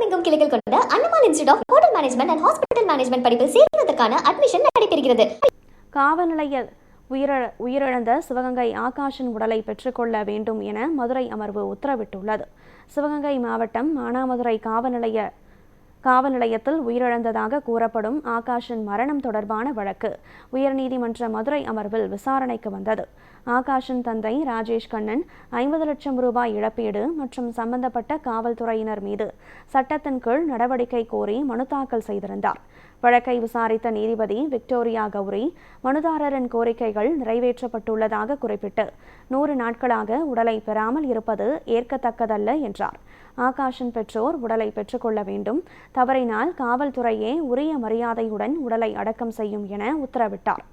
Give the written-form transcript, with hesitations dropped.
தமிழகமெங்கும் கிளைகள் கொண்ட Annamal institute of hotel management and hospital management படிப்பில் சேர்வதற்கான அட்மிஷன் நடைபெறுகிறது. காவல் நிலைய உயிரிழந்த சிவகங்கை ஆகாஷின் உடலை பெற்றுக்கொள்ள வேண்டும் என மதுரை அமர்வு உத்தரவிட்டுள்ளது. சிவகங்கை மாவட்டம் மானாமதுரை காவல் நிலையத்தில் உயிரிழந்ததாக கூறப்படும் ஆகாஷின் மரணம் தொடர்பான வழக்கு உயர்நீதிமன்ற மதுரை அமர்வில் விசாரணைக்கு வந்தது. ஆகாஷின் தந்தை ராஜேஷ் கண்ணன் 50 லட்சம் ரூபாய் இழப்பீடு மற்றும் சம்பந்தப்பட்ட காவல்துறையினர் மீது சட்டத்தின் கீழ் நடவடிக்கை கோரி மனு தாக்கல் செய்திருந்தார். வழக்கை விசாரித்த நீதிபதி விக்டோரியா கௌரி மனுதாரரின் கோரிக்கைகள் நிறைவேற்றப்பட்டுள்ளதாக குறிப்பிட்டு 100 நாட்களாக உடலை பெறாமல் இருப்பது ஏற்கத்தக்கதல்ல என்றார். ஆகாஷின் பெற்றோர் உடலை பெற்றுக்கொள்ள வேண்டும், தவறினால் காவல்துறையே உரிய மரியாதையுடன் உடலை அடக்கம் செய்யும் என உத்தரவிட்டார்.